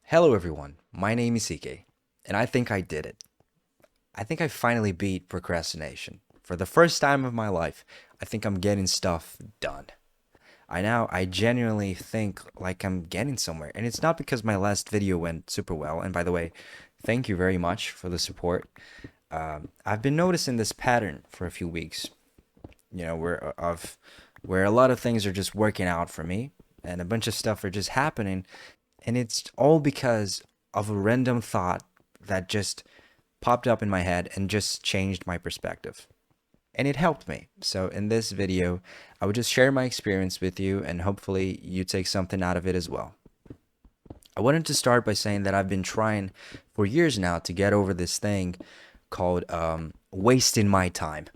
Hello everyone, my name is CK, and I think I did it. I think I finally beat procrastination. For the first time of my life, I think I'm getting stuff done. I genuinely think like I'm getting somewhere, and it's not because my last video went super well, and by the way, thank you very much for the support. I've been noticing this pattern for a few weeks, where a lot of things are just working out for me, and a bunch of stuff are just happening, and it's all because of a random thought that just popped up in my head and just changed my perspective. And it helped me. So in this video, I would just share my experience with you and hopefully you take something out of it as well. I wanted to start by saying that I've been trying for years now to get over this thing called wasting my time.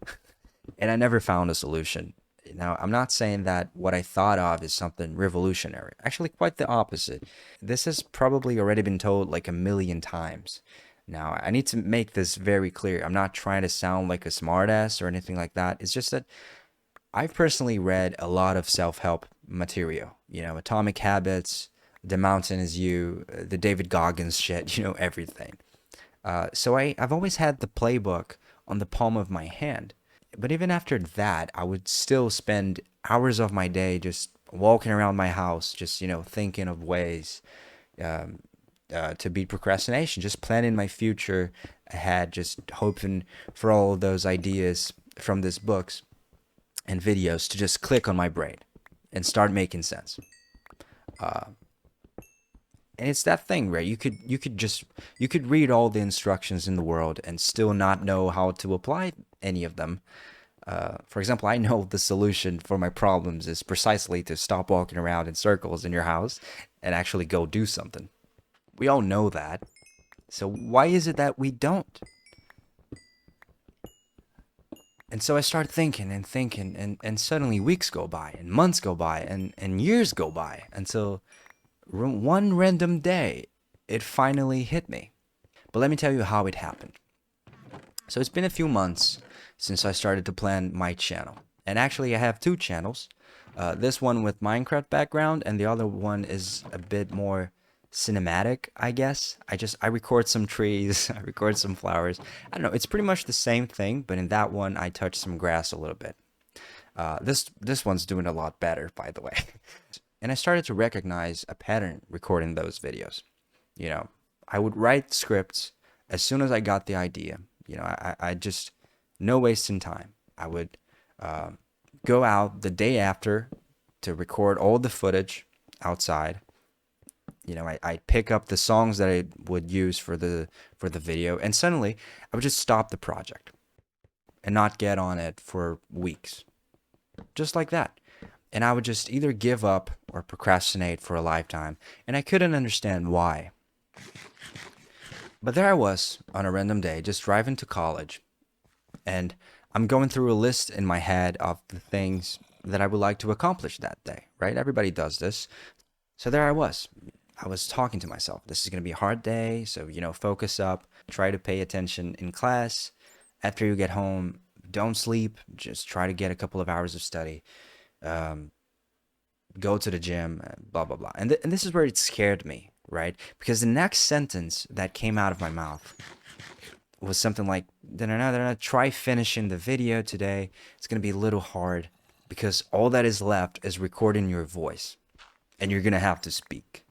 And I never found a solution. Now, I'm not saying that what I thought of is something revolutionary. Actually, quite the opposite. This has probably already been told like a million times. Now, I need to make this very clear. I'm not trying to sound like a smartass or anything like that. It's just that I've personally read a lot of self-help material. Atomic Habits, The Mountain Is You, the David Goggins shit, everything. So I've always had the playbook on the palm of my hand. But even after that, I would still spend hours of my day just walking around my house, just, thinking of ways um, to beat procrastination, just planning my future ahead, just hoping for all of those ideas from these books and videos to just click on my brain and start making sense. Uh, and it's that thing, right? You could read all the instructions in the world and still not know how to apply any of them. For example, I know the solution for my problems is precisely to stop walking around in circles in your house and actually go do something. We all know that. So why is it that we don't? And so I start thinking and thinking, and suddenly weeks go by, and months go by, and years go by until one random day it finally hit me. But let me tell you how it happened. So it's been a few months since I started to plan my channel. And actually, I have two channels. This one with Minecraft background, and the other one is a bit more cinematic, I guess. I record some trees, I record some flowers. I don't know, it's pretty much the same thing, but in that one I touch some grass a little bit. This one's doing a lot better, by the way. And I started to recognize a pattern recording those videos. You know, I would write scripts as soon as I got the idea. I just, no wasting time. I would go out the day after to record all the footage outside. I'd pick up the songs that I would use for the video, and suddenly I would just stop the project and not get on it for weeks, just like that. And I would just either give up or procrastinate for a lifetime, and I couldn't understand why. But there I was on a random day, just driving to college, and I'm going through a list in my head of the things that I would like to accomplish that day, right? Everybody does this. So there I was. I was talking to myself. This is going to be a hard day, so, focus up, try to pay attention in class. After you get home, don't sleep, just try to get a couple of hours of study. Um, Go to the gym, blah, blah, blah. And this is where it scared me, right? Because the next sentence that came out of my mouth was something like, try finishing the video today. It's going to be a little hard because all that is left is recording your voice and you're going to have to speak.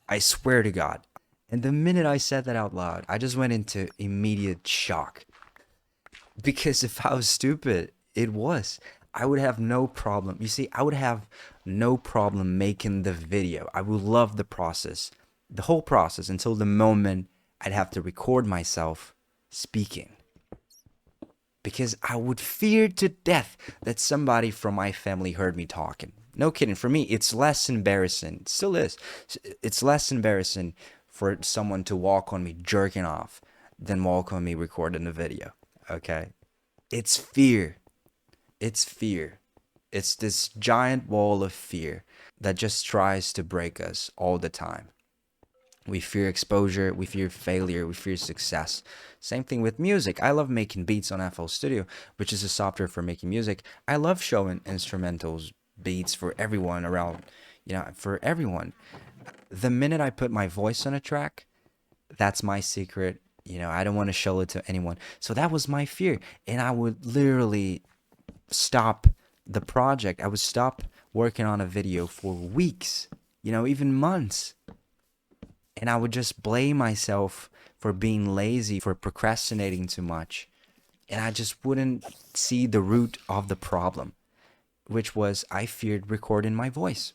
I swear to God. And the minute I said that out loud, I just went into immediate shock. Because if I was stupid, it was. I would have no problem. You see, I would have no problem making the video. I would love the process, the whole process, until the moment I'd have to record myself speaking. Because I would fear to death that somebody from my family heard me talking. No kidding. For me, it's less embarrassing. It still is. It's less embarrassing for someone to walk on me jerking off than walk on me recording a video. Okay? It's fear. It's fear. It's this giant wall of fear that just tries to break us all the time. We fear exposure, we fear failure, we fear success. Same thing with music. I love making beats on FL Studio, which is a software for making music. I love showing instrumentals, beats for everyone around, for everyone. The minute I put my voice on a track, that's my secret. I don't want to show it to anyone. So that was my fear. And I would literally stop the project. I would stop working on a video for weeks, even months. And I would just blame myself for being lazy, for procrastinating too much. And I just wouldn't see the root of the problem, which was I feared recording my voice.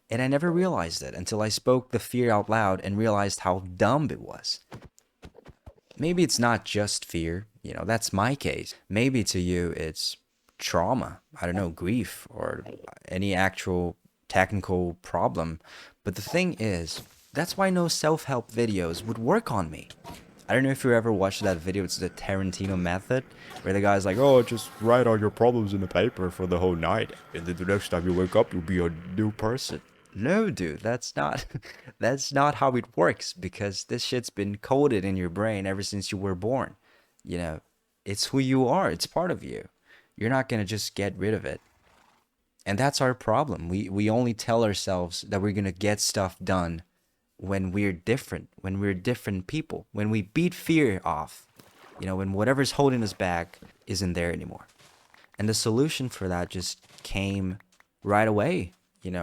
And I never realized it until I spoke the fear out loud and realized how dumb it was. Maybe it's not just fear, that's my case. Maybe to you it's trauma, I don't know, grief, or any actual technical problem. But the thing is, that's why no self help videos would work on me. I don't know if you ever watched that video, it's the Tarantino method, where the guy's like, oh, just write all your problems in the paper for the whole night, and then the next time you wake up, you'll be a new person. No, dude, that's not that's not how it works because this shit's been coded in your brain ever since you were born. You know, it's who you are, it's part of you. You're not going to just get rid of it. And that's our problem. We only tell ourselves that we're going to get stuff done when we're different people, when we beat fear off, when whatever's holding us back isn't there anymore. And the solution for that just came right away,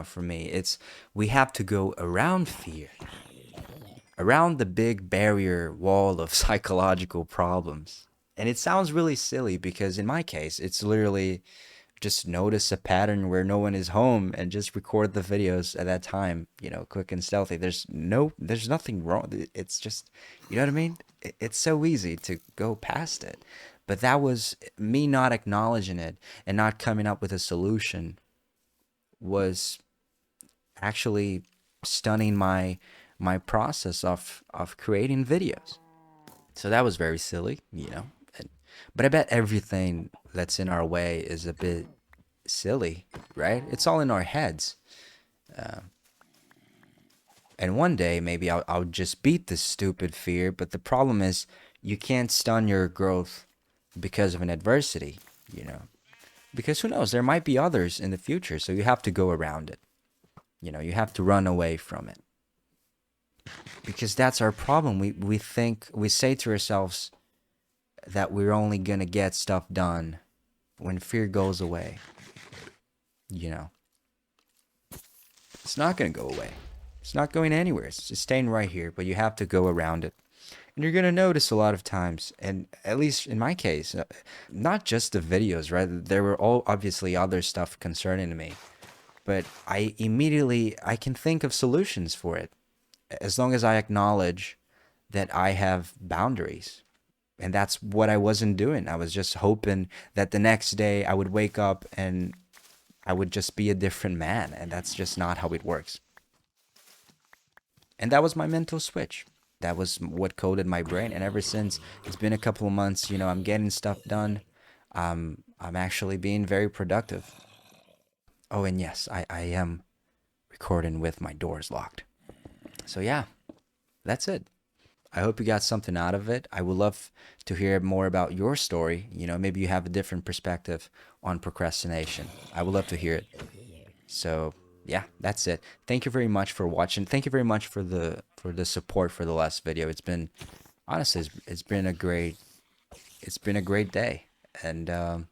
for me. It's we have to go around fear, around the big barrier wall of psychological problems. And it sounds really silly because in my case, it's literally just notice a pattern where no one is home and just record the videos at that time, quick and stealthy. There's nothing wrong. It's just, you know what I mean? It's so easy to go past it. But that was me not acknowledging it and not coming up with a solution was actually stunning my process of creating videos. So that was very silly, But I bet everything that's in our way is a bit silly, right? It's all in our heads. And one day, maybe I'll just beat this stupid fear. But the problem is, you can't stun your growth because of an adversity, Because who knows? There might be others in the future. So you have to go around it. You have to run away from it. Because that's our problem. We say to ourselves that we're only going to get stuff done when fear goes away. It's not going to go away. It's not going anywhere. It's just staying right here, but you have to go around it. And you're going to notice a lot of times, and at least in my case, not just the videos, right? There were all obviously other stuff concerning me, but I can think of solutions for it as long as I acknowledge that I have boundaries. And that's what I wasn't doing. I was just hoping that the next day I would wake up and I would just be a different man. And that's just not how it works. And that was my mental switch. That was what coded my brain. And ever since, it's been a couple of months, I'm getting stuff done. I'm actually being very productive. Oh, and yes, I am recording with my doors locked. So yeah, that's it. I hope you got something out of it. I would love to hear more about your story. Maybe you have a different perspective on procrastination. I would love to hear it. So yeah, that's it. Thank you very much for watching. Thank you very much for the support for the last video. It's been honestly, it's been a great day. And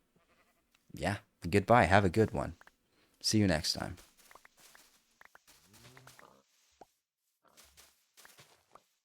yeah, goodbye. Have a good one. See you next time.